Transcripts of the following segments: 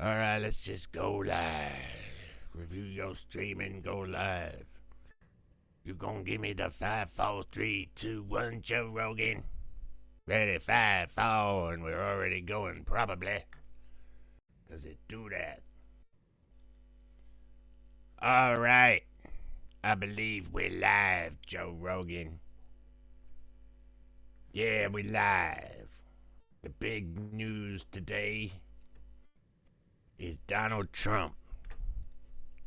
Alright, let's just go live. Review your stream and go live. You gonna give me the 5, 4, 3, 2, 1, Joe Rogan? Ready, 5, 4, and we're already going, probably. Does it do that? Alright. I believe we're live, Joe Rogan. Yeah, we're live. The big news today is Donald Trump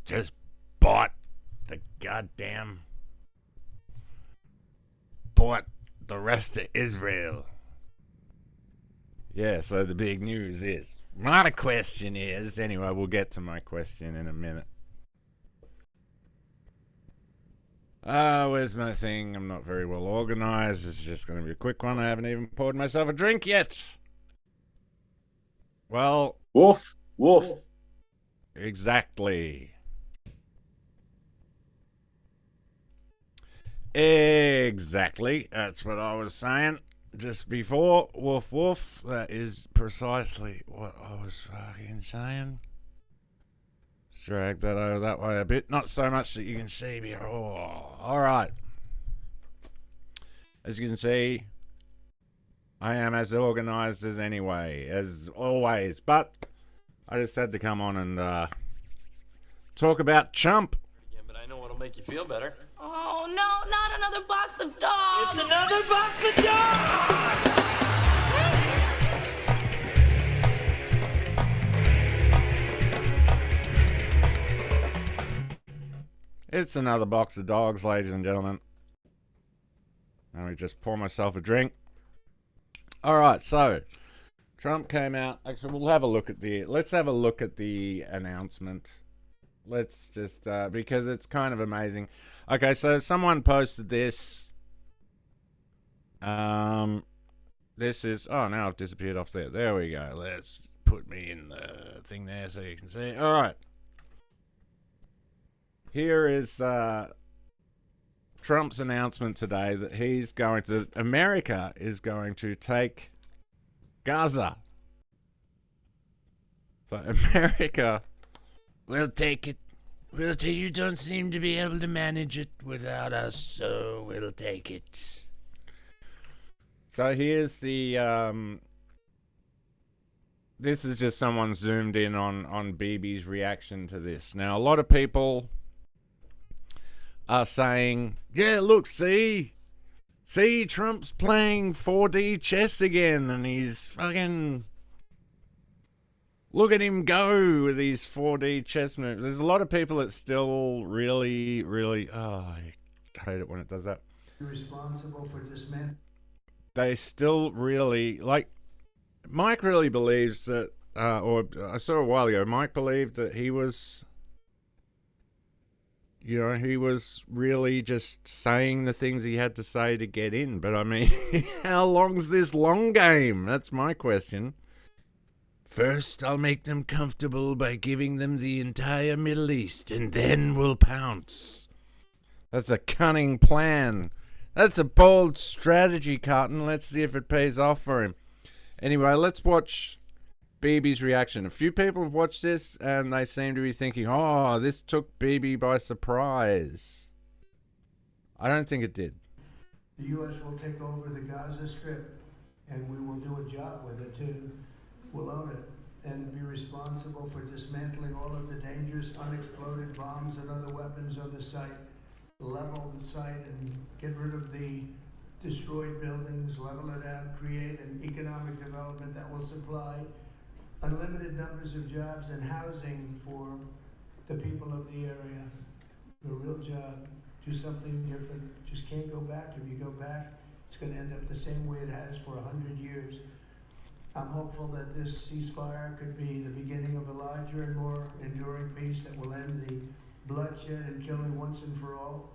just bought the rest of Israel. Yeah, so the big news is, my question is, anyway, we'll get to my question in a minute. Where's my thing? I'm not very well organized. This is just going to be a quick one. I haven't even poured myself a drink yet. Well, Woof, woof. Exactly. Exactly. That's what I was saying just before. Woof, woof. That is precisely what I was fucking saying. Let's drag that over that way a bit. Not so much that you can see me. Oh, all right. As you can see, I am as organized as as always. But I just had to come on and talk about CHUMP. Yeah, but I know what'll make you feel better. Oh no, not another box of dogs! It's another box of dogs! It's another box of dogs, ladies and gentlemen. Let me just pour myself a drink. All right, so Trump came out. Actually, let's have a look at the announcement. Let's just because it's kind of amazing. Okay, so someone posted this. This is now I've disappeared off there. There we go. Let's put me in the thing there so you can see. All right. Here is Trump's announcement today that America is going to take Gaza. So America will take it. You don't seem to be able to manage it without us, so we'll take it. So here's the this is just someone zoomed in on Bibi's reaction to this. Now a lot of people are saying, yeah, look, see, Trump's playing 4D chess again, and he's fucking, look at him go with these 4D chess moves. There's a lot of people that still really, I hate it when it does that. You're responsible for dismantling. They still really, like, Mike really believes that, or I saw a while ago, Mike believed that he was really just saying the things he had to say to get in. But I mean, how long's this long game? That's my question. First, I'll make them comfortable by giving them the entire Middle East, and then we'll pounce. That's a cunning plan. That's a bold strategy, Carton. Let's see if it pays off for him. Anyway, let's watch Bibi's reaction. A few people have watched this and they seem to be thinking, oh, this took Bibi by surprise. I don't think it did. The U.S. will take over the Gaza Strip, and we will do a job with it too. We'll own it and be responsible for dismantling all of the dangerous unexploded bombs and other weapons on the site, level the site and get rid of the destroyed buildings, level it out, create an economic development that will supply unlimited numbers of jobs and housing for the people of the area. A real job. Do something different. Just can't go back. If you go back, it's going to end up the same way it has for 100 years. I'm hopeful that this ceasefire could be the beginning of a larger and more enduring peace that will end the bloodshed and killing once and for all.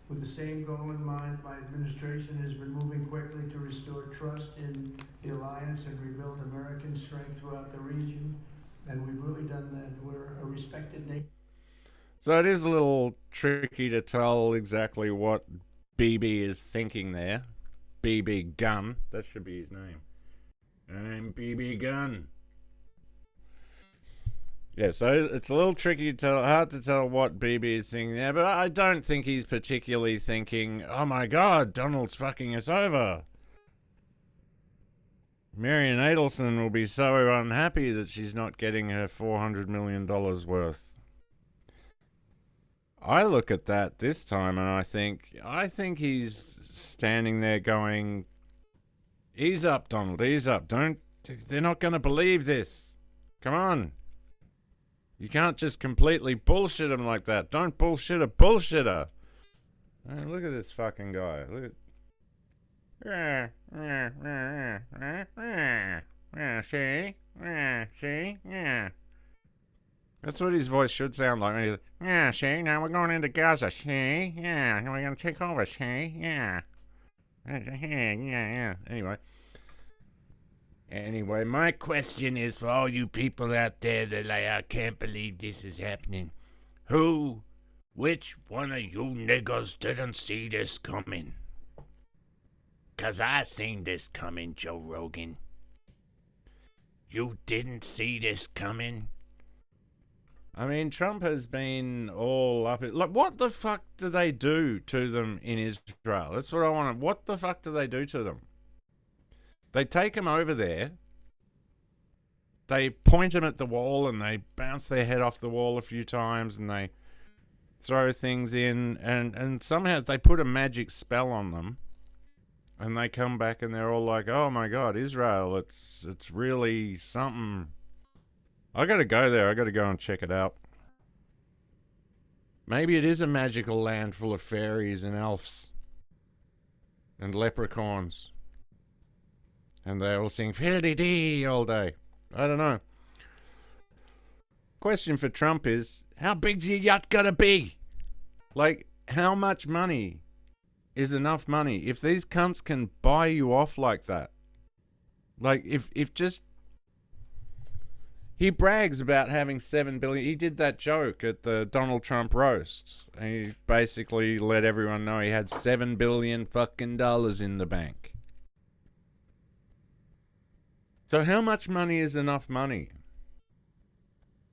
With the same goal in mind, my administration has been moving quickly to restore trust in the alliance and rebuild American strength throughout the region. And we've really done that. We're a respected nation. So it is a little tricky to tell exactly what Bibi is thinking there. Bibi Gun. That should be his name. I'm Bibi Gun. Yeah, so it's a little tricky to tell, hard to tell what BB is thinking there, but I don't think he's particularly thinking, oh my god, Donald's fucking us over. Marion Adelson will be so unhappy that she's not getting her $400 million worth. I look at that this time and I think he's standing there going, ease up, Donald, ease up. They're not going to believe this. Come on. You can't just completely bullshit him like that. Don't bullshit a bullshitter. Hey, look at this fucking guy. Look at... See? Yeah. That's what his voice should sound like. When he's, yeah, see? Now we're going into Gaza. See? Yeah. We're going to take over. See? Yeah. Yeah. Anyway, my question is for all you people out there that like, I can't believe this is happening. Which one of you niggas didn't see this coming? 'Cause I seen this coming, Joe Rogan. You didn't see this coming? I mean, Trump has been all up it. Like, what the fuck do they do to them in Israel? That's what I want to... What the fuck do they do to them? They take them over there. They point them at the wall and they bounce their head off the wall a few times and they throw things in and somehow they put a magic spell on them. And they come back and they're all like, oh my god, Israel, it's really something. I gotta go there. I gotta go and check it out. Maybe it is a magical land full of fairies and elves. And leprechauns. And they all sing fiddly-dee all day. I don't know. Question for Trump is, how big's your yacht gotta be? Like, how much money is enough money? If these cunts can buy you off like that. Like, if just... He brags about having $7 billion. He did that joke at the Donald Trump roast. And he basically let everyone know he had $7 billion fucking dollars in the bank. So how much money is enough money?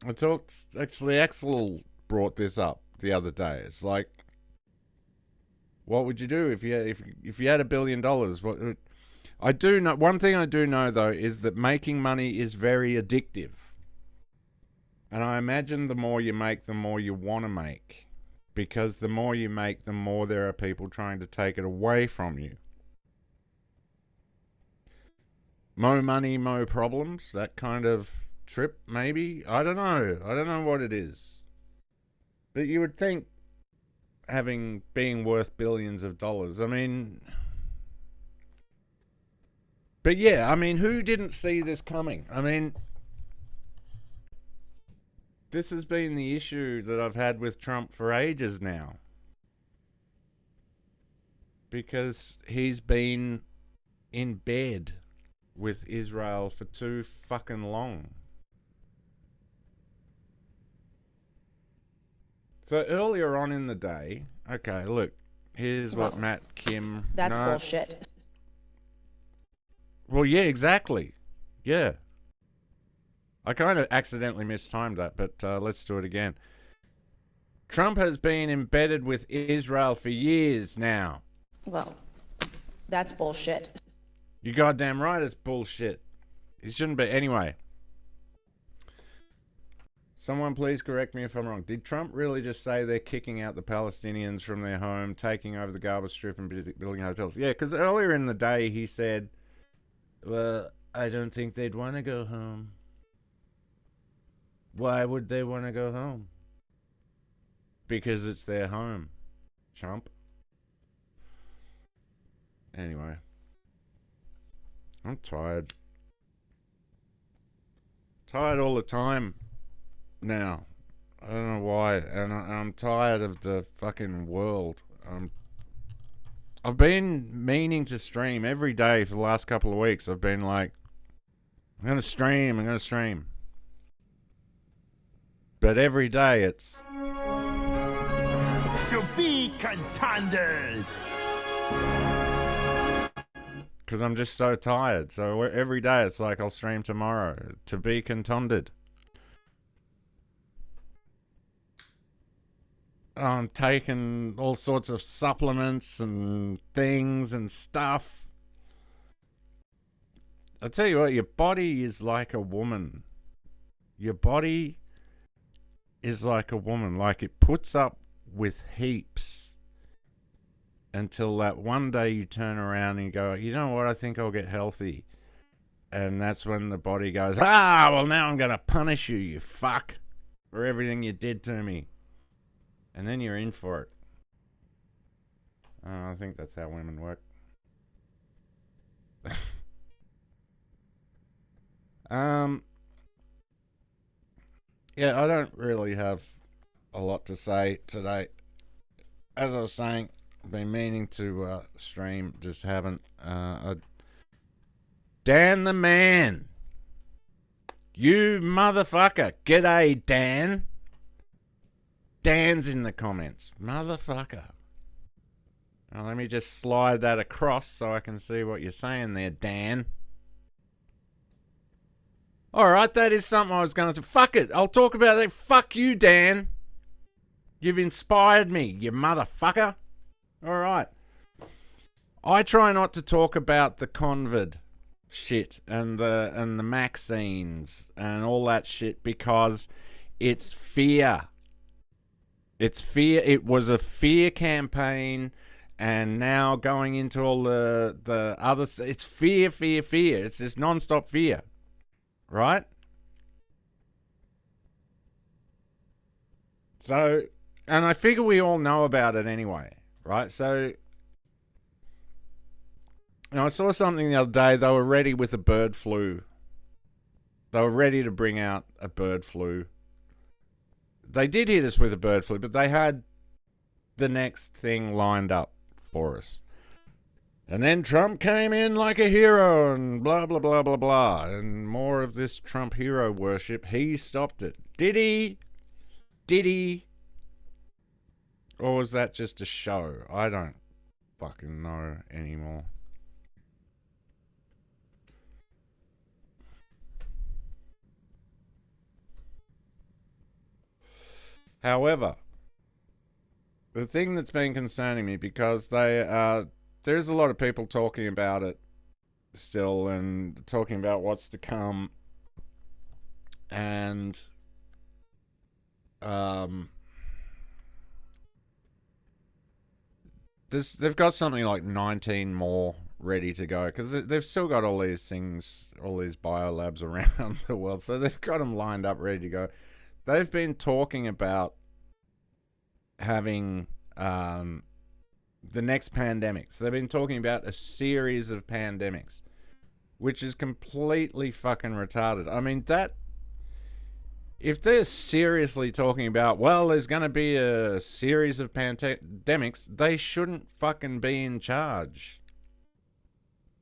I talked... Actually, Axel brought this up the other day. It's like, what would you do if you had $1 billion? What I do know, one thing I do know though is that making money is very addictive, and I imagine the more you make, the more you want to make, because the more you make, the more there are people trying to take it away from you. Mo money, mo problems. That kind of trip, maybe. I don't know what it is, but you would think, being worth billions of dollars. I mean, but yeah, I mean, who didn't see this coming? I mean, this has been the issue that I've had with Trump for ages now, because he's been in bed with Israel for too fucking long. So earlier on in the day, okay, look, here's what Matt Kim... That's bullshit. Well, yeah, exactly. Yeah. I kind of accidentally mistimed that, but let's do it again. Trump has been embedded with Israel for years now. Well, that's bullshit. You goddamn right it's bullshit. It shouldn't be. Anyway. Someone please correct me if I'm wrong. Did Trump really just say they're kicking out the Palestinians from their home, taking over the Gaza Strip and building hotels? Yeah, because earlier in the day he said, well, I don't think they'd want to go home. Why would they want to go home? Because it's their home, chump. Anyway. I'm tired. Tired all the time. Now, I don't know why, and I'm tired of the fucking world. I've been meaning to stream every day for the last couple of weeks. I've been like, I'm gonna stream. But every day it's... To be contenders! Because I'm just so tired. So every day it's like, I'll stream tomorrow. To be contended. I'm taking all sorts of supplements and things and stuff. I tell you what, your body is like a woman. Your body is like a woman. Like, it puts up with heaps until that one day you turn around and you go, you know what, I think I'll get healthy. And that's when the body goes, well, now I'm going to punish you, you fuck, for everything you did to me. And then you're in for it. I think that's how women work. Yeah, I don't really have a lot to say today. As I was saying, I've been meaning to stream, just haven't. Dan the man. You motherfucker. G'day, Dan. Dan's in the comments. Motherfucker. Now, let me just slide that across so I can see what you're saying there, Dan. Alright, that is something I was going to... Fuck it, I'll talk about it. Fuck you, Dan. You've inspired me, you motherfucker. Alright. I try not to talk about the convid shit and the vaccines and all that shit because it's fear. It's fear. It was a fear campaign, and now going into all the other... It's fear, fear, fear. It's just non-stop fear. Right? So, and I figure we all know about it anyway, right? So, I saw something the other day. They were ready with a bird flu. They were ready to bring out a bird flu. They did hit us with a bird flu, but they had the next thing lined up for us. And then Trump came in like a hero and blah, blah, blah, blah, blah. And more of this Trump hero worship. He stopped it. Did he? Did he? Or was that just a show? I don't fucking know anymore. However, the thing that's been concerning me, because there's a lot of people talking about it still and talking about what's to come. And they've got something like 19 more ready to go, because they've still got all these things, all these biolabs around the world. So they've got them lined up, ready to go. They've been talking about having... the next pandemics. They've been talking about a series of pandemics, which is completely fucking retarded. I mean, if they're seriously talking about, well, there's going to be a series of pandemics, they shouldn't fucking be in charge.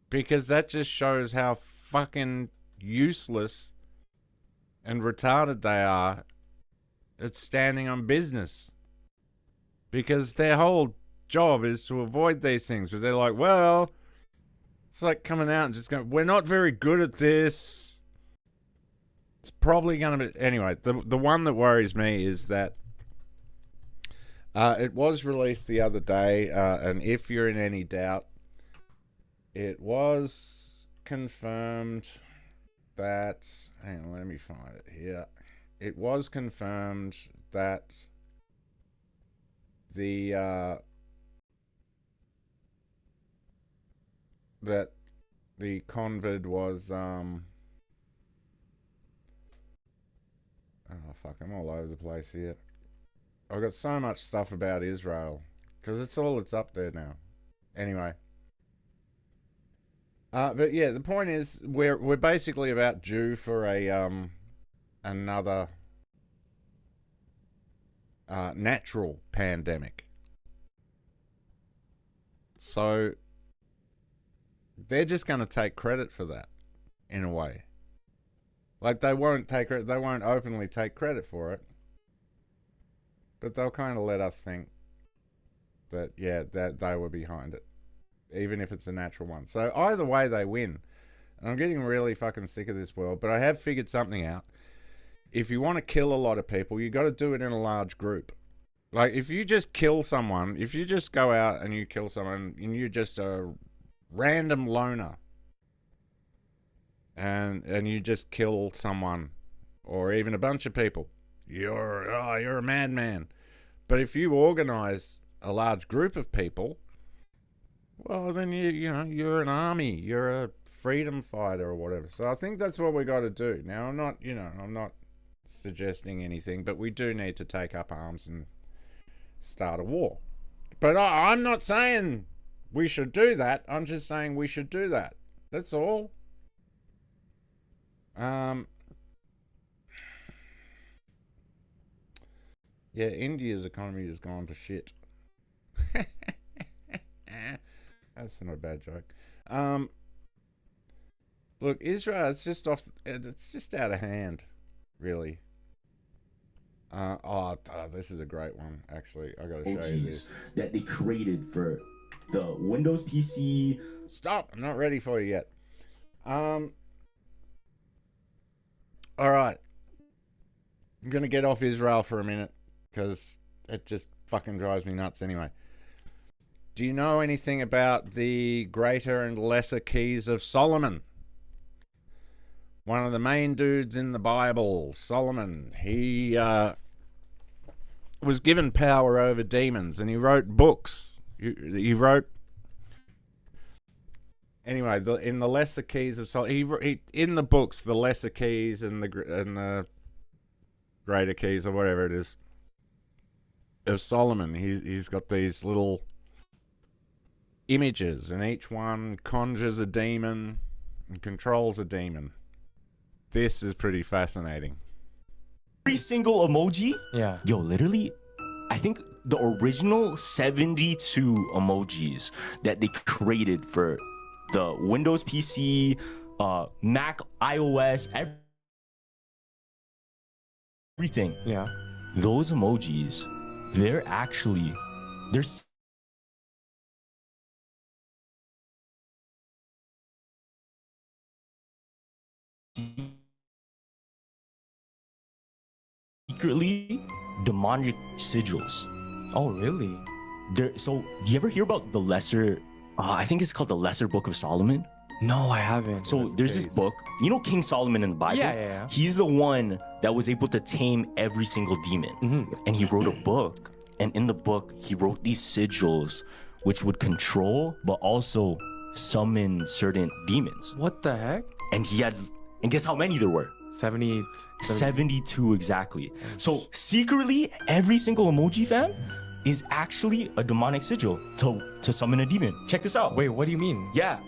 Because that just shows how fucking useless and retarded they are at standing on business. Because their whole job is to avoid these things, but they're like, well, it's like coming out and just going, we're not very good at this. It's probably going to be... Anyway, the one that worries me is that it was released the other day, and if you're in any doubt, it was confirmed that... Hang on, let me find it here. It was confirmed that the convid was oh fuck, I'm all over the place here. I've got so much stuff about Israel because it's all that's up there now. Anyway, but yeah, the point is we're basically about due for a another natural pandemic. So they're just going to take credit for that, in a way. Like, they won't openly take credit for it, but they'll kind of let us think that, yeah, that they were behind it, even if it's a natural one. So either way, they win. And I'm getting really fucking sick of this world, but I have figured something out. If you want to kill a lot of people, you got to do it in a large group. Like, if you just kill someone, if you just go out and you kill someone and you're just a random loner and you just kill someone or even a bunch of people, you're a madman. But if you organize a large group of people, well, then you're an army, you're a freedom fighter or whatever. So I think that's what we got to do. Now, I'm not suggesting anything, but we do need to take up arms and start a war. But I'm not saying we should do that. I'm just saying we should do that. That's all. Yeah, India's economy has gone to shit. That's not a bad joke. Look, Israel, it's just out of hand, really. This is a great one, actually. I gotta show you this. That they created for the Windows PC. Stop! I'm not ready for you yet. Alright. I'm gonna get off Israel for a minute, because it just fucking drives me nuts anyway. Do you know anything about the Greater and Lesser Keys of Solomon? One of the main dudes in the Bible, Solomon, he was given power over demons, and he wrote books. He wrote... Anyway, in the Lesser Keys of Solomon, in the books, the Lesser Keys and the Greater Keys, or whatever it is, of Solomon, he's got these little images, and each one conjures a demon and controls a demon. This is pretty fascinating. Every single emoji? Yeah. Yo, literally, I think the original 72 emojis that they created for the Windows PC, Mac, iOS, everything. Yeah. Those emojis, they're secretly demonic sigils. Oh, really? So, do you ever hear about the lesser? I think it's called the Lesser Book of Solomon. No, I haven't. So there's this book. You know King Solomon in the Bible? Yeah. He's the one that was able to tame every single demon. Mm-hmm. And he wrote a book. And in the book, he wrote these sigils which would control but also summon certain demons. What the heck? And guess how many there were? 70. 72 exactly. So secretly, every single emoji fam is actually a demonic sigil to summon a demon. Check this out. Wait, what do you mean? Yeah.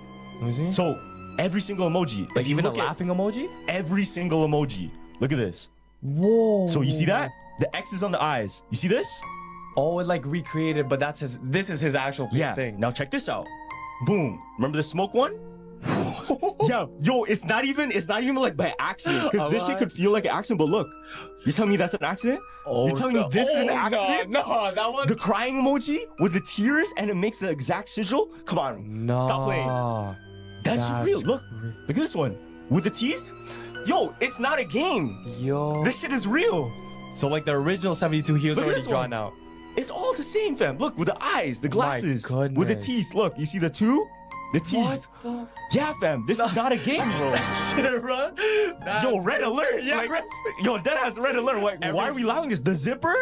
Let me see. So every single emoji, like if you even a look at laughing emoji? every single emoji. Look at this. Whoa. So you see that? The X is on the eyes. You see this? Oh, it like recreated, but this is his actual thing. Now check this out. Boom. Remember the smoke one? Yeah, yo, it's not even like by accident, because this shit could feel like an accident, but look, you're telling me that's an accident? Oh, you're telling me this is an accident? No, that one. The crying emoji with the tears and it makes the exact sigil? Come on. No. Stop playing. That's real. Look at this one. With the teeth? Yo, it's not a game. Yo. This shit is real. So like the original 72, he was Look at already this drawn one. out. It's all the same, fam. Look, with the eyes, the glasses, My with the goodness. teeth. Look, you see the two? The teeth. What Yeah, fam. This is not a game, bro. shit, bro? Yo, red alert. Yeah, Like, yo, that has red alert. Why are we allowing this? The zipper?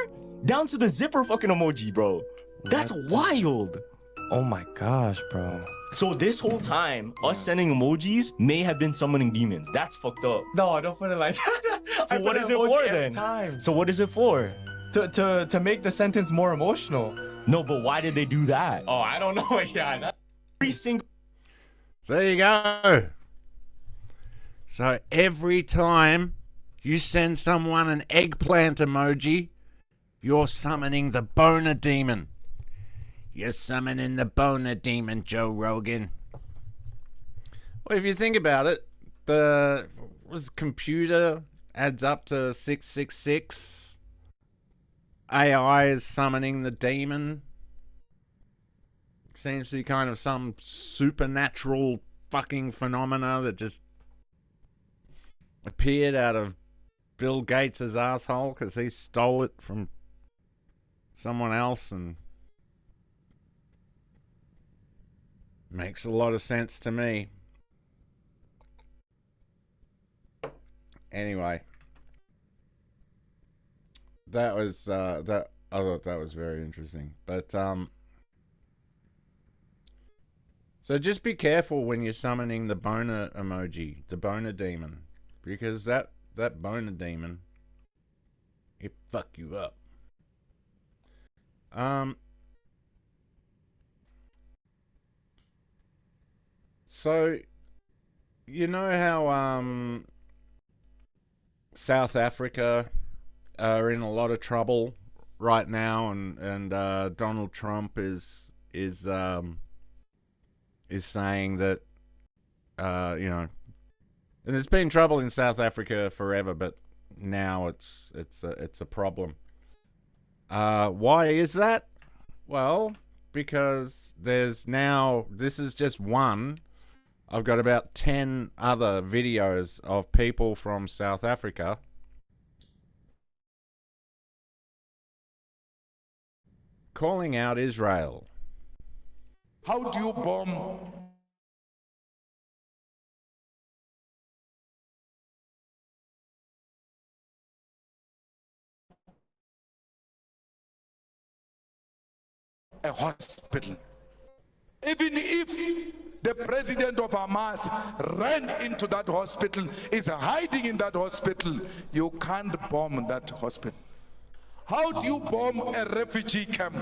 Down to the zipper fucking emoji, bro. That's wild. Oh my gosh, bro. So this whole time, us sending emojis may have been summoning demons. That's fucked up. No, don't put it like that. So what is it for then? Time. So what is it for? To make the sentence more emotional. No, but why did they do that? Oh, I don't know. Yeah. Every single There you go. So every time you send someone an eggplant emoji, you're summoning the boner demon. You're summoning the boner demon, Joe Rogan. Well, if you think about it, the computer adds up to 666. AI is summoning the demon. Seems to be kind of some supernatural fucking phenomena that just appeared out of Bill Gates' asshole because he stole it from someone else, and makes a lot of sense to me. Anyway, that was that. I thought that was very interesting. But so just be careful when you're summoning the boner emoji, the boner demon, because that boner demon, it fuck you up. So you know how South Africa are in a lot of trouble right now, and Donald Trump is saying that you know, and there's been trouble in South Africa forever, but now it's a problem. Why is that? Well, because there's now, this is just one. I've got about 10 other videos of people from South Africa calling out Israel. How do you bomb a hospital? Even if the president of Hamas ran into that hospital, is hiding in that hospital, you can't bomb that hospital. How do you bomb a refugee camp?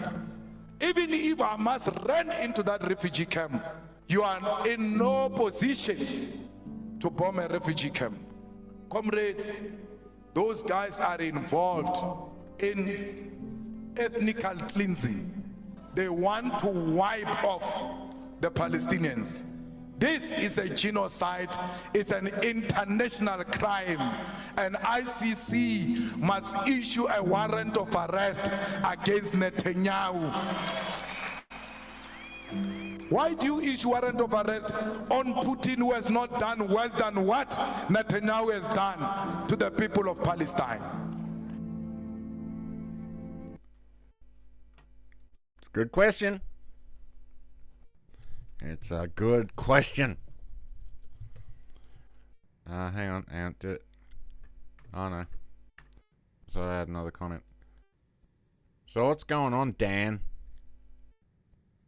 Even if Hamas ran into that refugee camp, you are in no position to bomb a refugee camp. Comrades, those guys are involved in ethnical cleansing. They want to wipe off the Palestinians. This is a genocide. It's an international crime, and ICC must issue a warrant of arrest against Netanyahu. Why do you issue warrant of arrest on Putin, who has not done worse than what Netanyahu has done to the people of Palestine? It's a good question. It's a good question. Hang on, do it. Oh no. So I had another comment. So what's going on, Dan?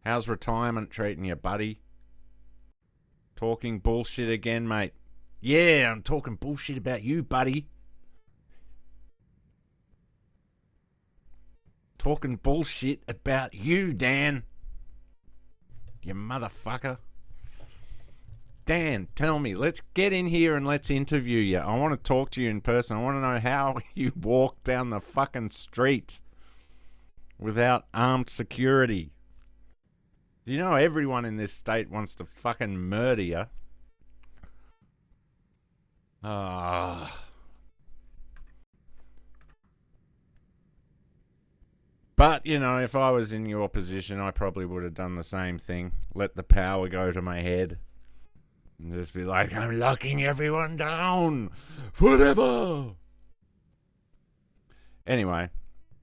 How's retirement treating you, buddy? Talking bullshit again, mate. Yeah, I'm talking bullshit about you, buddy. Talking bullshit about you, Dan. You motherfucker. Dan, tell me, let's get in here and let's interview you. I want to talk to you in person. I want to know how you walk down the fucking street without armed security. You know everyone in this state wants to fucking murder you. But, you know, if I was in your position, I probably would have done the same thing. Let the power go to my head. And just be like, I'm locking everyone down forever. Anyway,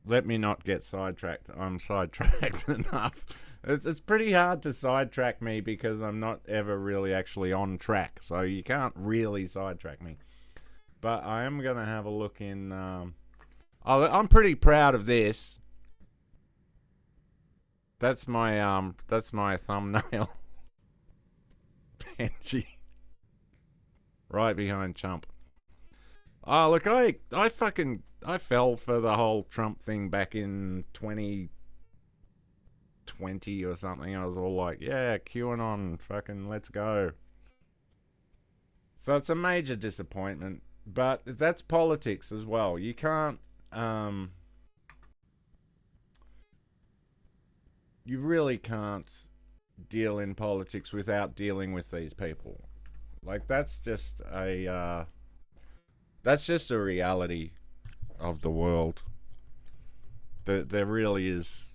let me not get sidetracked. I'm sidetracked enough. It's pretty hard to sidetrack me because I'm not ever really actually on track. So you can't really sidetrack me. But I am going to have a look in... I'm pretty proud of this. That's my thumbnail. Benji. Right behind Chump. Oh, look, I fell for the whole Trump thing back in 2020 or something. I was all like, yeah, QAnon, fucking let's go. So it's a major disappointment, but that's politics as well. You can't, you really can't deal in politics without dealing with these people. Like, that's just a reality of the world. There really is.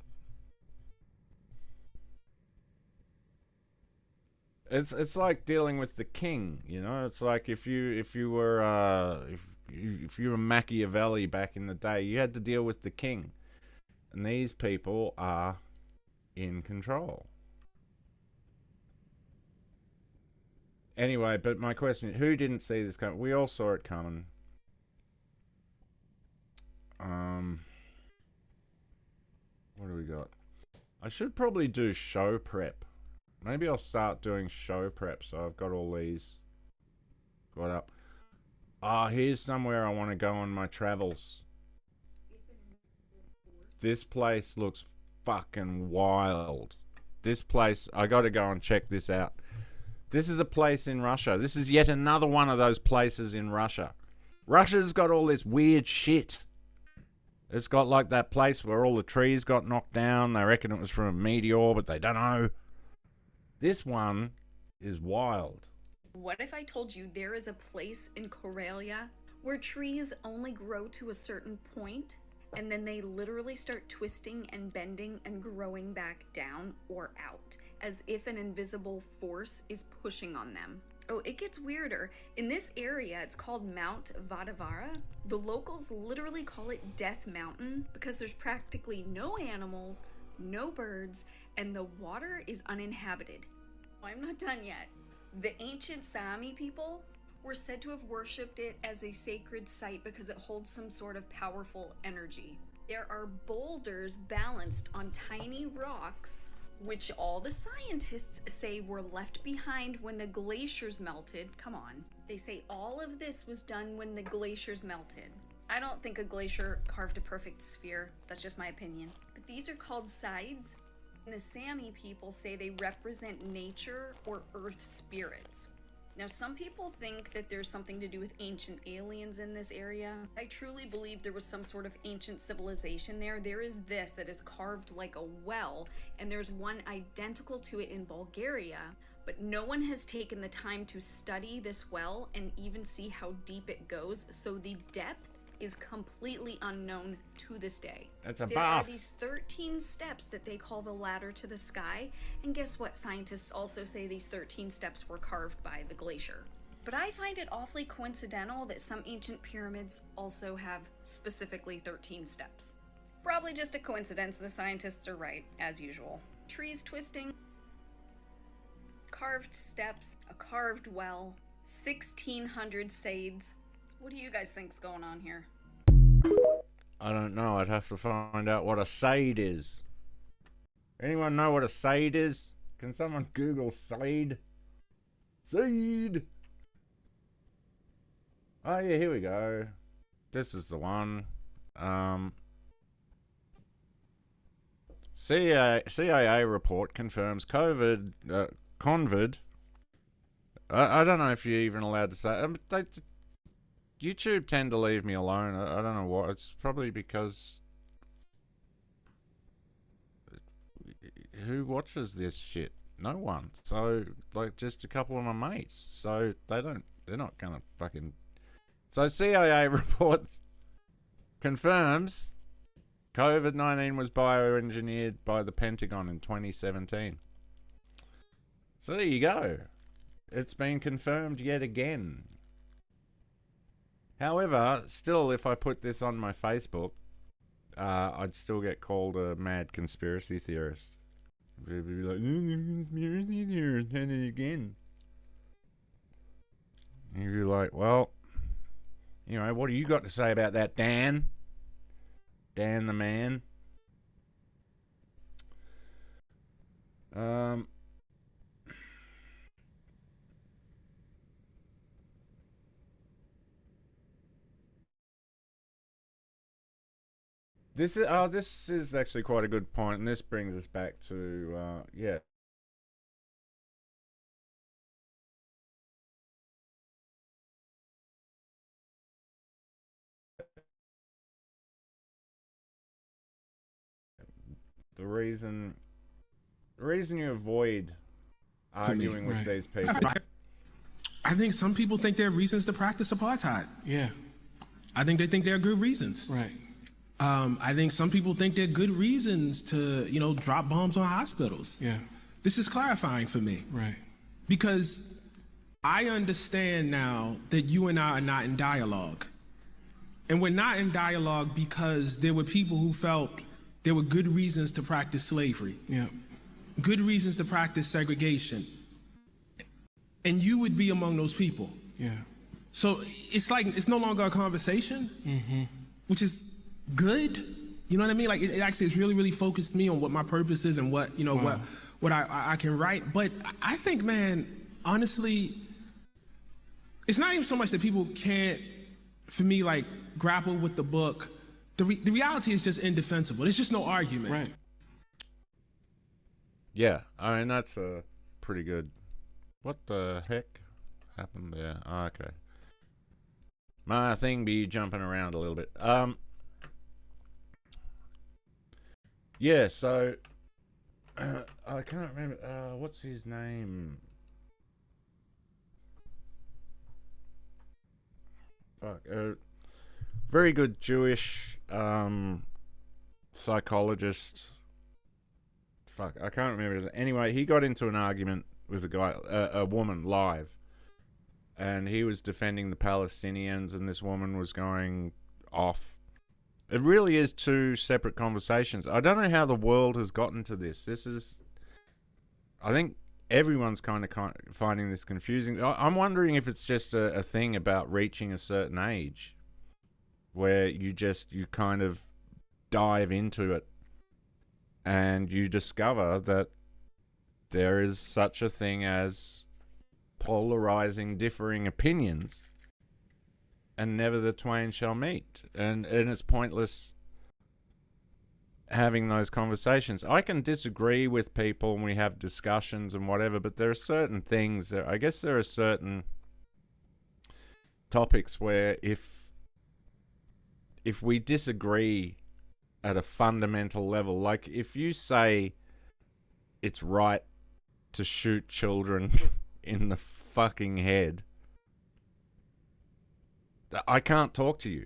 It's like dealing with the king, you know. It's like if you were Machiavelli back in the day, you had to deal with the king. And these people are in control. Anyway, but my question is, who didn't see this coming? We all saw it coming. What do we got? I should probably do show prep. Maybe I'll start doing show prep. So I've got all these got up. Here's somewhere I want to go on my travels. This place looks fucking wild. This place, I got to go and check this out. This is a place in Russia. This is yet another one of those places in Russia. Russia's got all this weird shit. It's got like that place where all the trees got knocked down. They reckon it was from a meteor, but they don't know. This one is wild. What if I told you there is a place in Karelia where trees only grow to a certain point, and then they literally start twisting and bending and growing back down or out, as if an invisible force is pushing on them? Oh, it gets weirder. In this area, it's called Mount Vadavara. The locals literally call it Death Mountain because there's practically no animals, no birds, and the water is uninhabited. I'm not done yet. The ancient Sami people were said to have worshipped it as a sacred site because it holds some sort of powerful energy. There are boulders balanced on tiny rocks, which all the scientists say were left behind when the glaciers melted. Come on. They say all of this was done when the glaciers melted. I don't think a glacier carved a perfect sphere. That's just my opinion. But these are called sides, and the Sami people say they represent nature or earth spirits. Now, some people think that there's something to do with ancient aliens in this area. I truly believe there was some sort of ancient civilization there. There is this that is carved like a well, and there's one identical to it in Bulgaria, but no one has taken the time to study this well and even see how deep it goes, so the depth is completely unknown to this day. It's a There are these 13 steps that they call the ladder to the sky, and guess what? Scientists also say these 13 steps were carved by the glacier. But I find it awfully coincidental that some ancient pyramids also have specifically 13 steps. Probably just a coincidence. The scientists are right, as usual. Trees twisting, carved steps, a carved well, 1600 sades. What do you guys think's going on here? I don't know. I'd have to find out what a sade is. Anyone know what a sade is? Can someone Google sade? Sade! Oh yeah, here we go. This is the one. CIA report confirms COVID. Convid. I don't know if you're even allowed to say. YouTube tend to leave me alone. I don't know what. It's probably because who watches this shit? No one. So like just a couple of my mates. So they're not gonna fucking. So CIA reports confirms COVID-19 was bioengineered by the Pentagon in 2017. So there you go. It's been confirmed yet again. However, still, if I put this on my Facebook, I'd still get called a mad conspiracy theorist. They'd be like, conspiracy theorist, and it again. And you'd be like, well, you know, what do you got to say about that, Dan? Dan the man. This is actually quite a good point, and this brings us back to yeah. The reason you avoid arguing with these people. I think some people think there are reasons to practice apartheid. Yeah. I think they think there are good reasons. Right. I think some people think there are good reasons to, you know, drop bombs on hospitals. Yeah. This is clarifying for me. Right. Because I understand now that you and I are not in dialogue. And we're not in dialogue because there were people who felt there were good reasons to practice slavery. Yeah. Good reasons to practice segregation. And you would be among those people. Yeah. So it's like, it's no longer a conversation, which is good. You know what I mean? Like it actually has really, really focused me on what my purpose is and what, you know, what I can write. But I think, man, honestly, it's not even so much that people can't, for me, like grapple with the book. The reality is just indefensible. There's just no argument. Right. Yeah, I mean, that's a pretty good... What the heck happened there? Oh, okay. My thing be jumping around a little bit. Yeah, so... I can't remember... what's his name? Fuck. Very good Jewish psychologist. Fuck, I can't remember. Anyway, he got into an argument with a guy, a woman, live, and he was defending the Palestinians, and this woman was going off. It really is two separate conversations. I don't know how the world has gotten to this. This is, I think everyone's kind of finding this confusing. I'm wondering if it's just a thing about reaching a certain age, where you kind of dive into it, and you discover that there is such a thing as polarizing, differing opinions, and never the twain shall meet. And it's pointless having those conversations. I can disagree with people and we have discussions and whatever, but there are certain things that, I guess there are certain topics where if we disagree at a fundamental level, like if you say it's right to shoot children in the fucking head, I can't talk to you.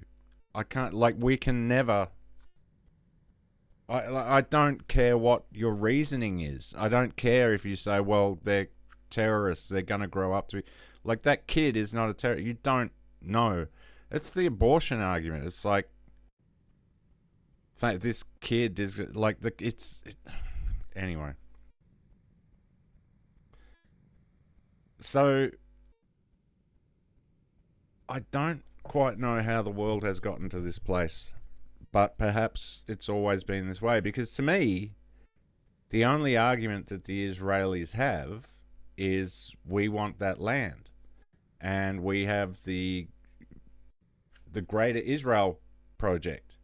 I can't, like, we can never... I don't care what your reasoning is. I don't care if you say, well, they're terrorists, they're going to grow up to be... Like, that kid is not a terrorist. You don't know. It's the abortion argument. It's like this kid is like anyway. So I don't quite know how the world has gotten to this place, but perhaps it's always been this way, because to me, the only argument that the Israelis have is we want that land, and we have the Greater Israel Project.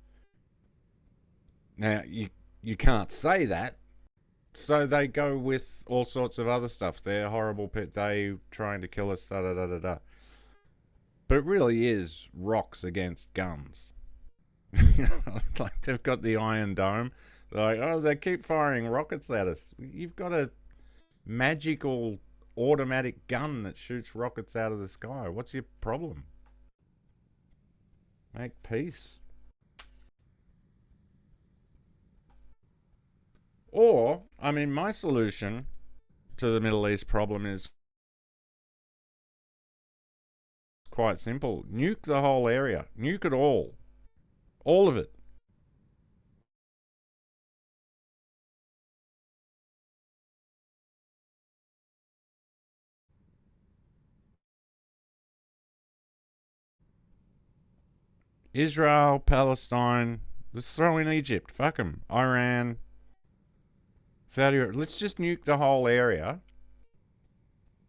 Now, you can't say that, so they go with all sorts of other stuff. They're horrible, they trying to kill us, da-da-da-da-da. But it really is rocks against guns. Like, they've got the Iron Dome. They're like, oh, they keep firing rockets at us. You've got a magical automatic gun that shoots rockets out of the sky. What's your problem? Make peace. Or, I mean, my solution to the Middle East problem is quite simple. Nuke the whole area. Nuke it all. All of it. Israel, Palestine, let's throw in Egypt. Fuck them. Iran, Saudi Arabia. Let's just nuke the whole area,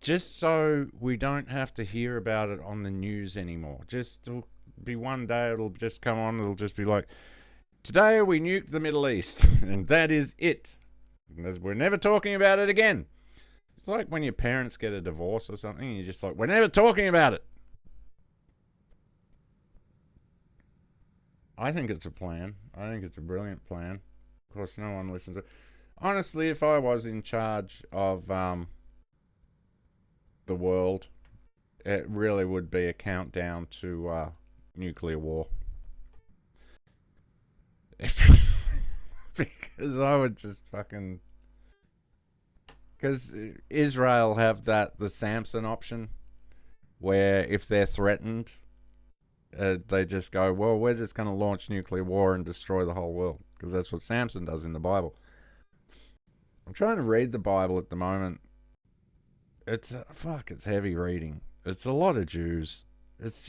just so we don't have to hear about it on the news anymore. Just, it'll be one day, it'll just come on, it'll just be like, today we nuked the Middle East, and that is it. We're never talking about it again. It's like when your parents get a divorce or something, and you're just like, we're never talking about it. I think it's a plan. I think it's a brilliant plan. Of course, no one listens to it. Honestly, if I was in charge of the world, it really would be a countdown to nuclear war. Because I would just fucking... Because Israel have the Samson option, where if they're threatened, they just go, well, we're just going to launch nuclear war and destroy the whole world. because that's what Samson does in the Bible. I'm trying to read the Bible at the moment. It's it's heavy reading. It's a lot of Jews. It's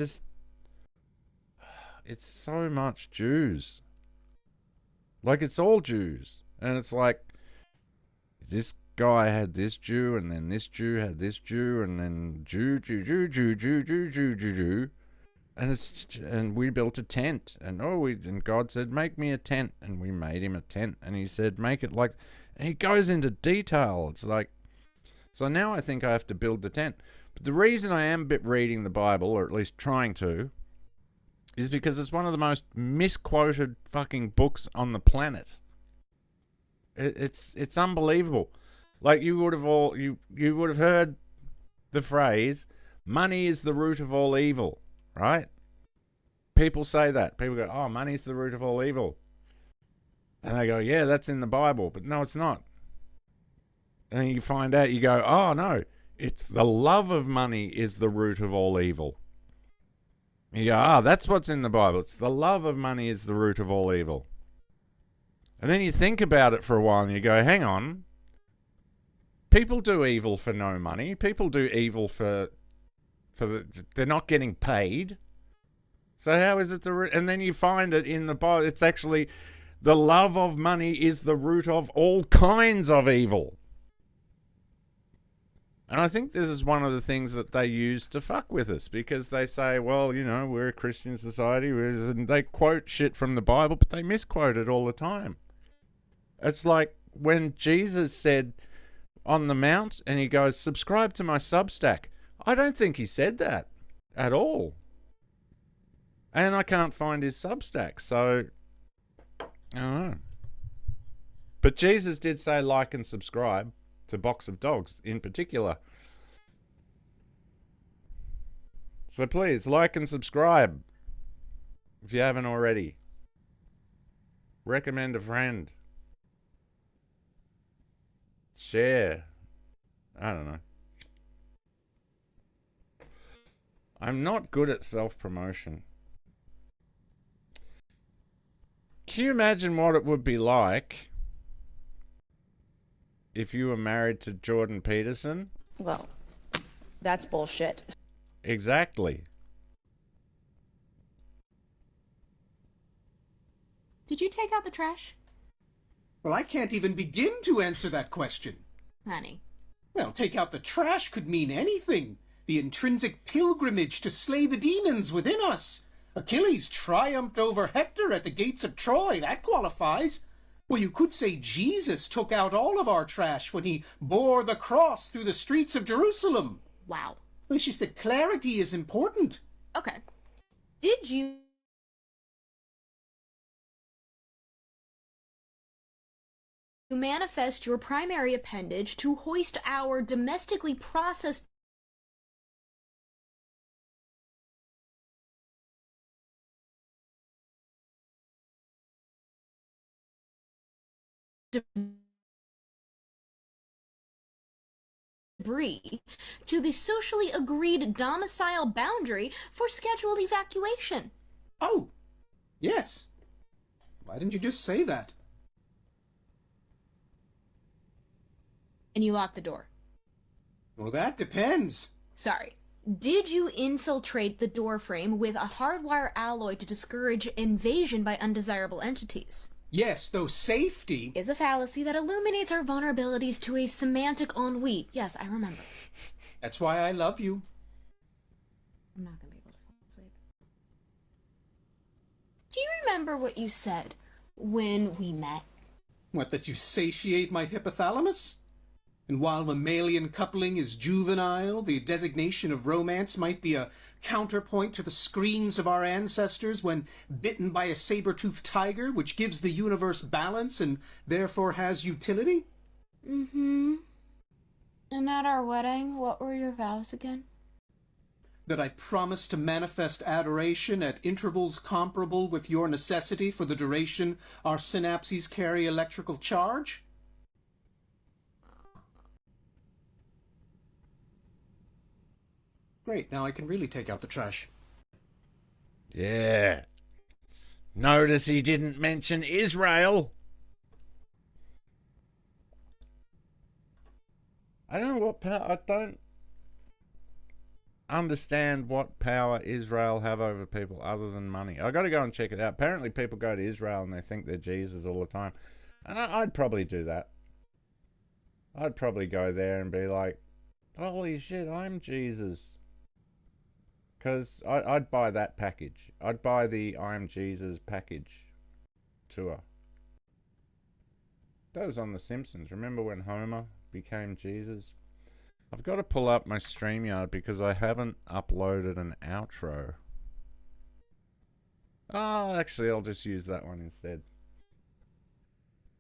so much Jews. Like, it's all Jews. And it's like, this guy had this Jew, and then this Jew had this Jew, and then Jew. And we built a tent. And God said, make me a tent. And we made him a tent. And he said, make it like... And he goes into detail. It's like... So now I think I have to build the tent. But the reason I am reading the Bible, or at least trying to, is because it's one of the most misquoted fucking books on the planet. It's unbelievable. Like, you would have heard the phrase, money is the root of all evil, right? People say that. People go, oh, money's the root of all evil. And I go, yeah, that's in the Bible. But no, it's not. And then you find out, you go, oh, no, it's the love of money is the root of all evil. You go, that's what's in the Bible. It's the love of money is the root of all evil. And then you think about it for a while and you go, hang on. People do evil for no money. People do evil they're not getting paid. So how is it and then you find it in the Bible. It's actually the love of money is the root of all kinds of evil. And I think this is one of the things that they use to fuck with us, because they say, well, we're a Christian society, and they quote shit from the Bible, but they misquote it all the time. It's like when Jesus said on the Mount, and he goes, subscribe to my Substack. I don't think he said that at all. And I can't find his Substack, so I don't know. But Jesus did say like and subscribe to Box of Dogs in particular. So please, like and subscribe if you haven't already. Recommend a friend. Share. I don't know. I'm not good at self-promotion. Can you imagine what it would be like if you were married to Jordan Peterson? Well, that's bullshit. Exactly. Did you take out the trash? Well, I can't even begin to answer that question. Honey. Well, take out the trash could mean anything. The intrinsic pilgrimage to slay the demons within us. Achilles triumphed over Hector at the gates of Troy. That qualifies. Well, you could say Jesus took out all of our trash when he bore the cross through the streets of Jerusalem. Wow. It's just that clarity is important. Okay. Did you manifest your primary appendage to hoist our domestically processed debris to the socially agreed domicile boundary for scheduled evacuation? Oh, yes. Why didn't you just say that? And you locked the door. Well, that depends. Sorry. Did you infiltrate the door frame with a hardwire alloy to discourage invasion by undesirable entities? Yes, though safety is a fallacy that illuminates our vulnerabilities to a semantic ennui. Yes, I remember. That's why I love you. I'm not going to be able to fall asleep. Do you remember what you said when we met? What, that you satiate my hypothalamus? And while mammalian coupling is juvenile, the designation of romance might be a counterpoint to the screams of our ancestors when bitten by a saber-toothed tiger, which gives the universe balance and therefore has utility? Mm-hmm. And at our wedding, what were your vows again? That I promise to manifest adoration at intervals comparable with your necessity for the duration our synapses carry electrical charge? Great, now I can really take out the trash. Yeah. Notice he didn't mention Israel. I don't know what power. I don't understand what power Israel have over people other than money. I got to go and check it out. Apparently, people go to Israel and they think they're Jesus all the time, and I'd probably do that. I'd probably go there and be like, "Holy shit, I'm Jesus." Because I'd buy that package. I'd buy the I'm Jesus package tour. That was on The Simpsons. Remember when Homer became Jesus? I've got to pull up my StreamYard because I haven't uploaded an outro. Oh, actually, I'll just use that one instead.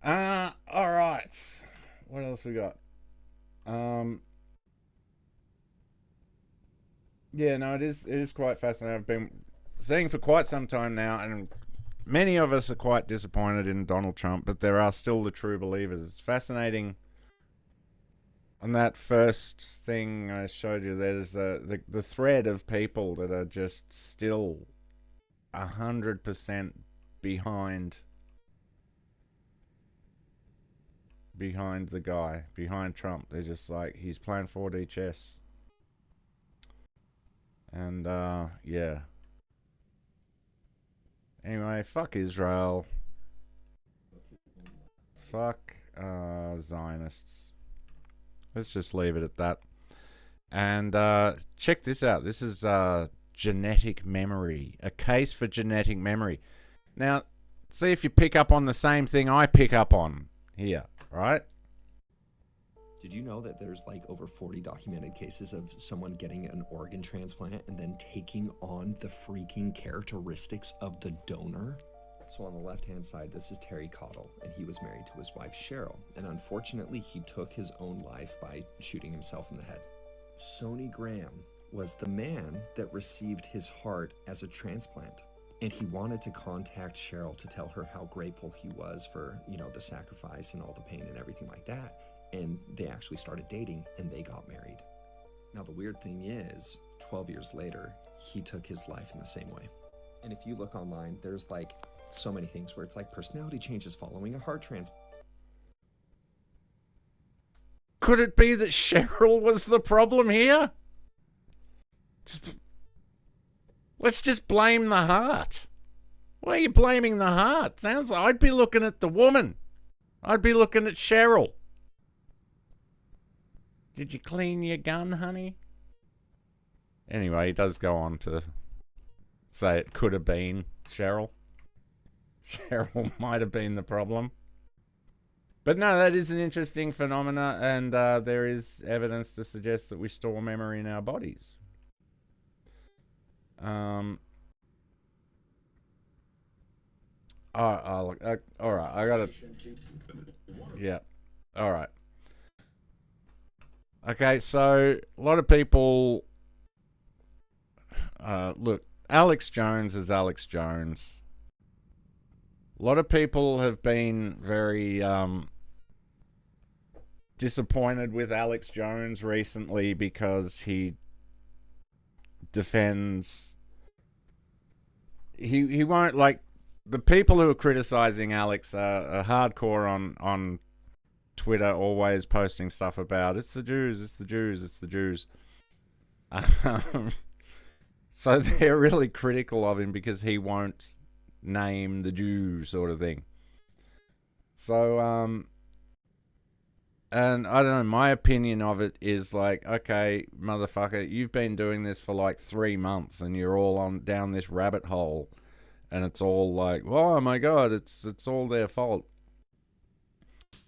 Alright. What else we got? Yeah, no, it is quite fascinating. I've been seeing for quite some time now, and many of us are quite disappointed in Donald Trump, but there are still the true believers. It's fascinating. On that first thing I showed you, there's the thread of people that are just still 100% behind the guy, behind Trump. They're just like, he's playing 4D chess. And, yeah. Anyway, fuck Israel. Fuck, Zionists. Let's just leave it at that. And, check this out. This is, genetic memory. A case for genetic memory. Now, see if you pick up on the same thing I pick up on here, right? Did you know that there's like over 40 documented cases of someone getting an organ transplant and then taking on the freaking characteristics of the donor? So on the left-hand side, this is Terry Cottle, and he was married to his wife Cheryl, and unfortunately he took his own life by shooting himself in the head. Sonny Graham was the man that received his heart as a transplant, and he wanted to contact Cheryl to tell her how grateful he was for, you know, the sacrifice and all the pain and everything like that. And they actually started dating, and they got married. Now, the weird thing is, 12 years later, he took his life in the same way. And if you look online, there's like so many things where it's like personality changes following a heart transplant. Could it be that Cheryl was the problem here? Let's just blame the heart. Why are you blaming the heart? Sounds like I'd be looking at the woman. I'd be looking at Cheryl. Did you clean your gun, honey? Anyway, he does go on to say it could have been Cheryl. Cheryl might have been the problem. But no, that is an interesting phenomena, and there is evidence to suggest that we store memory in our bodies. Look, alright, I gotta... Yeah, alright. Okay, so a lot of people... look, Alex Jones is Alex Jones. A lot of people have been very disappointed with Alex Jones recently because he defends... He won't, like... The people who are criticizing Alex are hardcore on Twitter, always posting stuff about it's the Jews, it's the Jews, it's the Jews. So they're really critical of him because he won't name the Jews, sort of thing. So, and I don't know, my opinion of it is like, okay, motherfucker, you've been doing this for like 3 months and you're all on down this rabbit hole. And it's all like, oh my god, it's all their fault.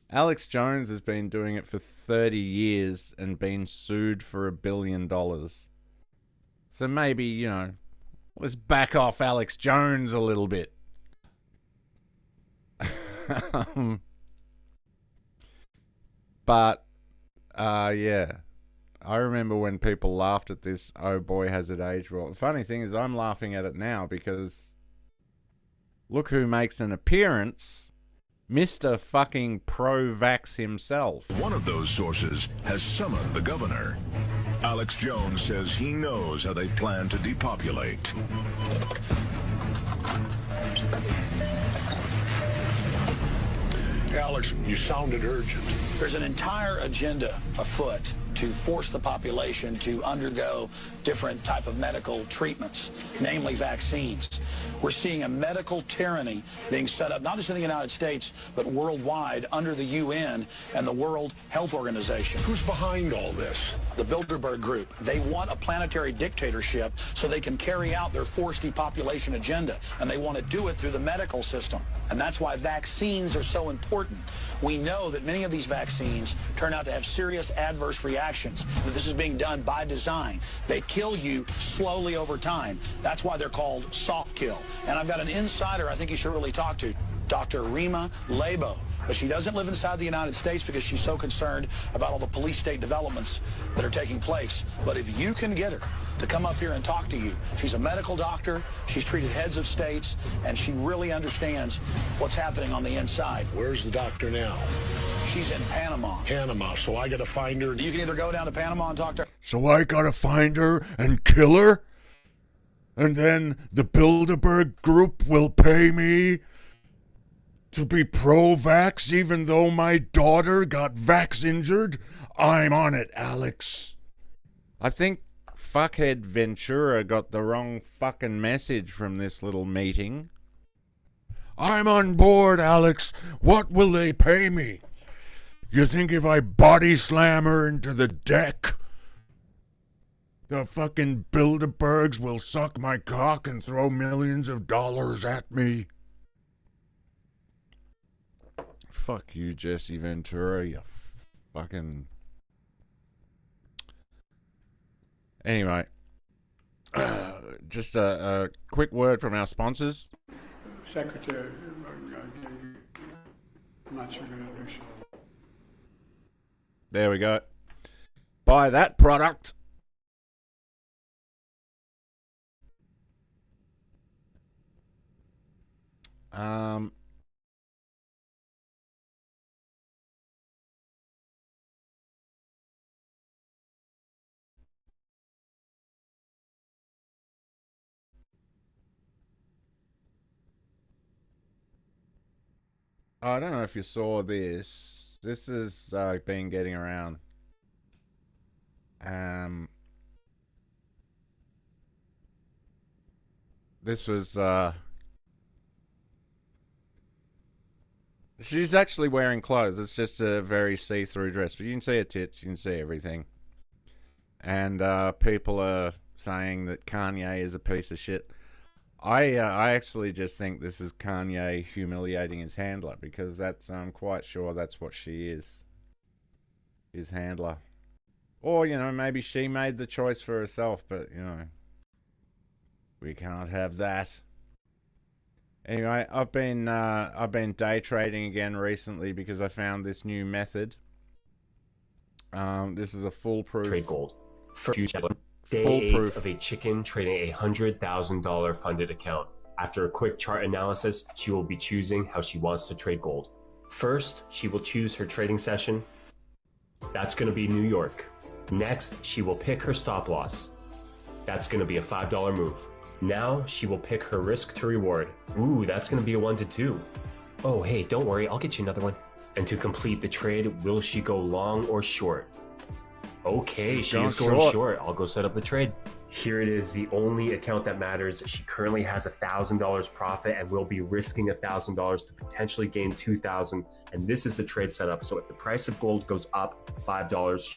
Alex Jones has been doing it for 30 years and been sued for $1 billion. So maybe, you know, let's back off Alex Jones a little bit. But, yeah. I remember when people laughed at this, oh boy, has it aged well. The funny thing is I'm laughing at it now because... Look who makes an appearance. Mr. fucking pro-vax himself. One of those sources has summoned the governor. Alex Jones says he knows how they plan to depopulate. Alex, you sounded urgent. There's an entire agenda afoot to force the population to undergo different type of medical treatments, namely vaccines. We're seeing a medical tyranny being set up, not just in the United States, but worldwide under the UN and the World Health Organization. Who's behind all this? The Bilderberg Group. They want a planetary dictatorship so they can carry out their forced depopulation agenda, and they want to do it through the medical system. And that's why vaccines are so important. We know that many of these vaccines turn out to have serious adverse reactions, that this is being done by design. They kill you slowly over time. That's why they're called soft kill. And I've got an insider I think you should really talk to, Dr. Rima Lebo. But she doesn't live inside the United States because she's so concerned about all the police state developments that are taking place. But if you can get her to come up here and talk to you, she's a medical doctor, she's treated heads of states, and she really understands what's happening on the inside. Where's the doctor now? She's in Panama. Panama, so I gotta find her. You can either go down to Panama and talk to her. So I gotta find her and kill her? And then the Bilderberg Group will pay me to be pro-vax even though my daughter got vax-injured? I'm on it, Alex. I think fuckhead Ventura got the wrong fucking message from this little meeting. I'm on board, Alex. What will they pay me? You think if I body slam her into the deck, the fucking Bilderbergs will suck my cock and throw millions of dollars at me? Fuck you, Jesse Ventura, you fucking... Anyway, just a quick word from our sponsors. Secretary, I'm not sure going to do. There we go. Buy that product. I don't know if you saw this. This has been getting around. This was she's actually wearing clothes. It's just a very see-through dress, but you can see her tits, you can see everything. And people are saying that Kanye is a piece of shit. I actually just think this is Kanye humiliating his handler, because that's I'm quite sure that's what she is. His handler. Or, you know, maybe she made the choice for herself, but, you know, we can't have that. Anyway, I've been day trading again recently because I found this new method. This is a foolproof trade gold. Day 8 of a chicken trading $100,000 funded account. After a quick chart analysis, she will be choosing how she wants to trade gold. First, she will choose her trading session. That's going to be New York. Next, she will pick her stop loss. That's going to be a $5 move. Now, she will pick her risk to reward. Ooh, that's going to be a 1 to 2. Oh, hey, don't worry, I'll get you another one. And to complete the trade, will she go long or short? Okay, she is going short. I'll go set up the trade. Here it is, the only account that matters. She currently has $1,000 profit and will be risking $1,000 to potentially gain $2,000. And this is the trade setup. So if the price of gold goes up $5,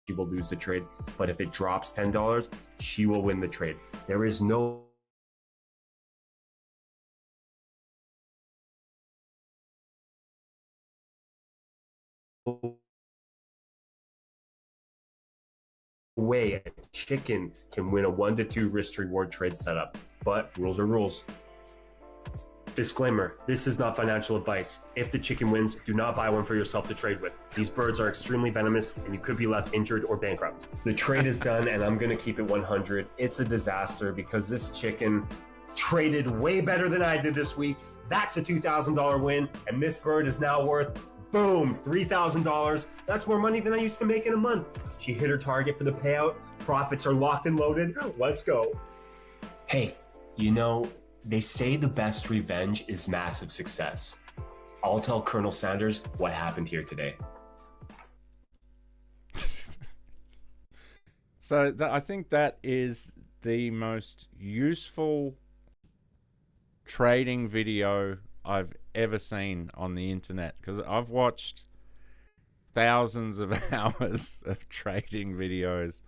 she will lose the trade. But if it drops $10, she will win the trade. There is no way a chicken can win a 1 to 2 risk reward trade setup, but rules are rules. Disclaimer, this is not financial advice. If the chicken wins, do not buy one for yourself to trade with. These birds are extremely venomous and you could be left injured or bankrupt. The trade is done and I'm gonna keep it 100. It's a disaster because this chicken traded way better than I did this week. That's a $2,000 win, and this bird is now worth, boom, $3,000. That's more money than I used to make in a month. She hit her target for the payout. Profits are locked and loaded. Let's go. Hey, you know, They say the best revenge is massive success. I'll tell Colonel Sanders what happened here today. So I think that is the most useful trading video I've ever seen on the internet, because I've watched thousands of hours of trading videos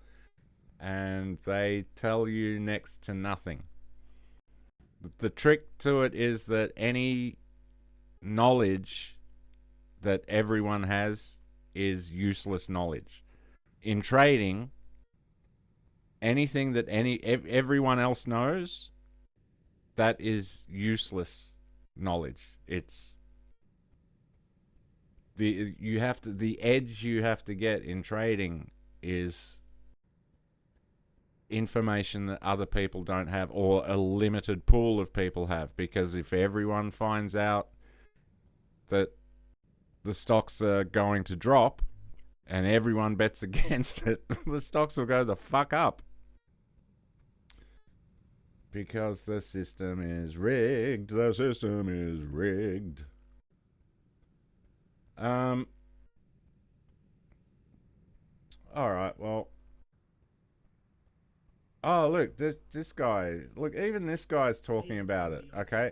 and they tell you next to nothing. The trick to it is that any knowledge that everyone has is useless knowledge. In trading, anything that everyone else knows, that is useless knowledge. It's the edge you have to get in trading is information that other people don't have, or a limited pool of people have, because if everyone finds out that the stocks are going to drop and everyone bets against it, the stocks will go the fuck up. Because the system is rigged. The system is rigged. Alright, well. Oh, look, this guy. Look, even this guy's talking about it, okay?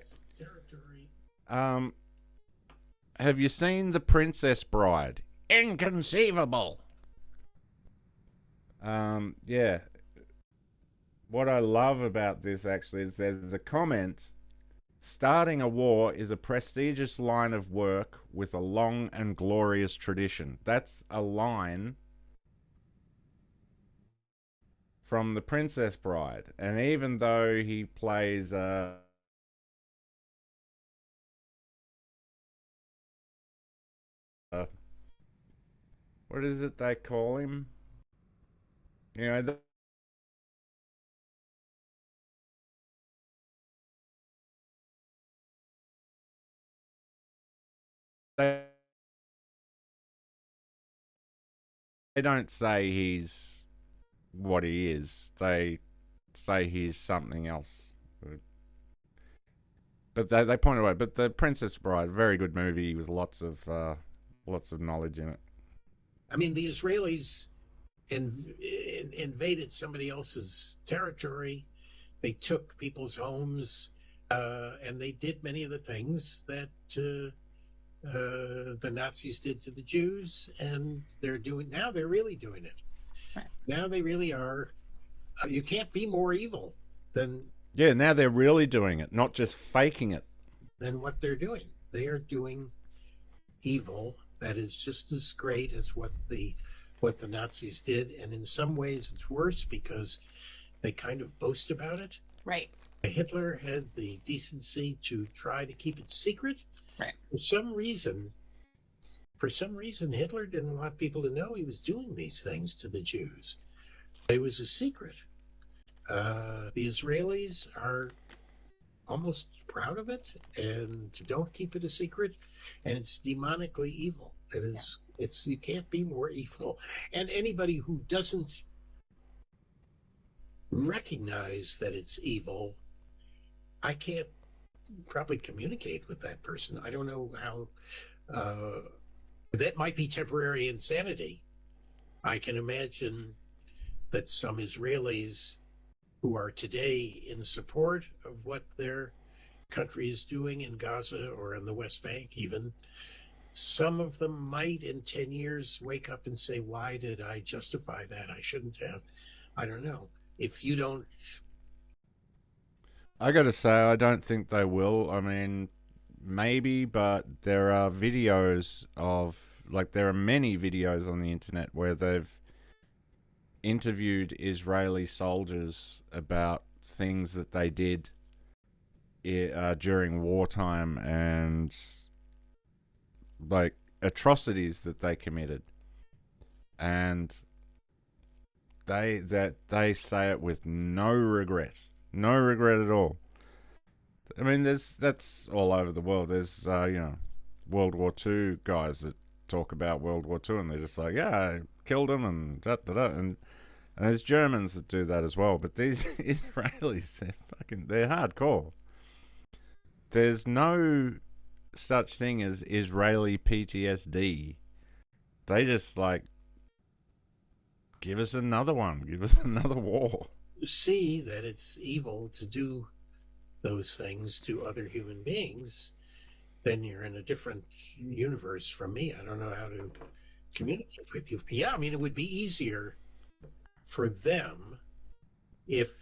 Have you seen The Princess Bride? Inconceivable! Yeah. What I love about this, actually, is there's a comment. Starting a war is a prestigious line of work with a long and glorious tradition. That's a line from The Princess Bride. And even though he plays what is it they call him? You know, they don't say he's what he is. They say he's something else. But they point away. But The Princess Bride, very good movie with lots of knowledge in it. I mean, the Israelis invaded somebody else's territory. They took people's homes, and they did many of the things that the Nazis did to the Jews, and they're really doing it. Right. Now they really are. You can't be more evil than. Yeah, now they're really doing it, not just faking it. Than what they're doing. They are doing evil that is just as great as what the Nazis did, and in some ways it's worse because they kind of boast about it. Right. Hitler had the decency to try to keep it secret. Right. For some reason, Hitler didn't want people to know he was doing these things to the Jews. It was a secret. The Israelis are almost proud of it and don't keep it a secret, and it's demonically evil. It is. Yeah. You can't be more evil. And anybody who doesn't recognize that it's evil, I can't probably communicate with that person. I don't know how. That might be temporary insanity. I can imagine that some Israelis who are today in support of what their country is doing in Gaza or in the West Bank even, some of them might in 10 years wake up and say, why did I justify that? I shouldn't have. I don't know. If you don't... I gotta say, I don't think they will. I mean, maybe, but there are videos of, like, there are many videos on the internet where they've interviewed Israeli soldiers about things that they did during wartime and, like, atrocities that they committed. And they say it with no regret. No regret at all. I mean, that's all over the world. There's, World War II guys that talk about World War II, and they're just like, yeah, I killed them, and da-da-da. And there's Germans that do that as well. But these Israelis, they're hardcore. there's no such thing as Israeli PTSD. They just like, give us another one. Give us another war. See that it's evil to do those things to other human beings, then you're in a different universe from me. I don't know how to communicate with you. Yeah, I mean, it would be easier for them if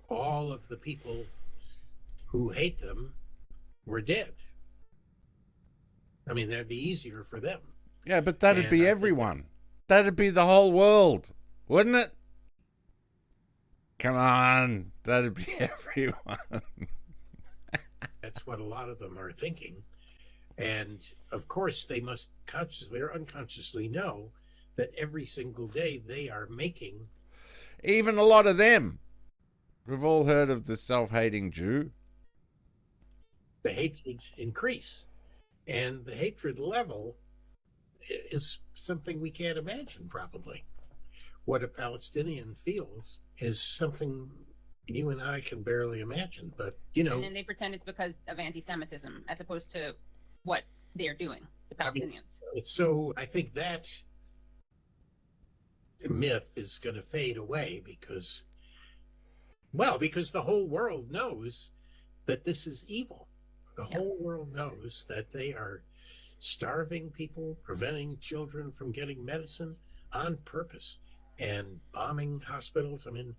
all of the people who hate them were dead. I mean, that'd be easier for them. Yeah, but that'd be everyone. That'd be the whole world, wouldn't it? Come on, that'd be everyone. That's what a lot of them are thinking. And of course, they must consciously or unconsciously know that every single day they are making. Even a lot of them. We've all heard of the self-hating Jew. The hatred increase. And the hatred level is something we can't imagine, probably. What a Palestinian feels is something you and I can barely imagine. But, you know... And then they pretend it's because of anti-Semitism, as opposed to what they're doing to Palestinians. So I think that myth is going to fade away because the whole world knows that this is evil. The whole world knows that they are starving people, preventing children from getting medicine on purpose, and bombing hospitals. I mean,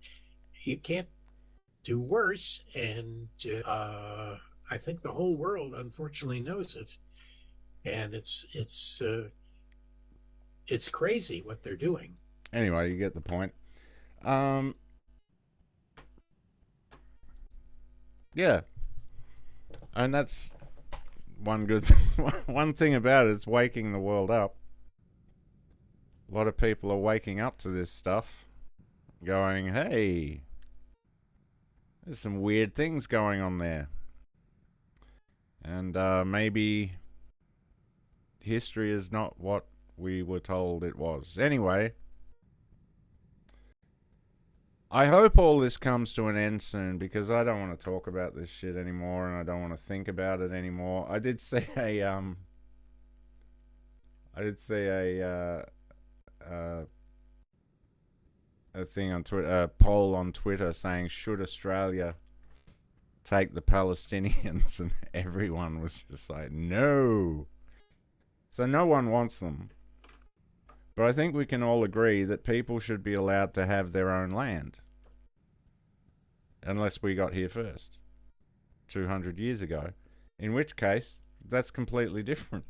you can't do worse. And I think the whole world, unfortunately, knows it. And it's crazy what they're doing. Anyway, you get the point. Yeah. And that's one good one thing about it. It's waking the world up. A lot of people are waking up to this stuff, going, hey, there's some weird things going on there. And maybe history is not what we were told it was. Anyway, I hope all this comes to an end soon, because I don't want to talk about this shit anymore, and I don't want to think about it anymore. I did see a thing on Twitter, a poll on Twitter saying, should Australia take the Palestinians? And everyone was just like, no. So no one wants them. But I think we can all agree that people should be allowed to have their own land. Unless we got here first. 200 years ago. In which case, that's completely different.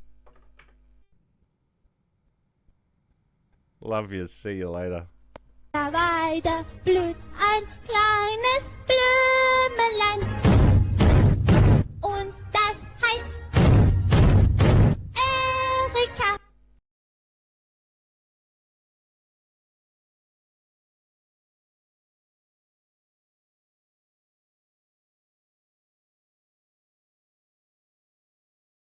Love you. See you later. Weiter Blut ein kleines Blümelein.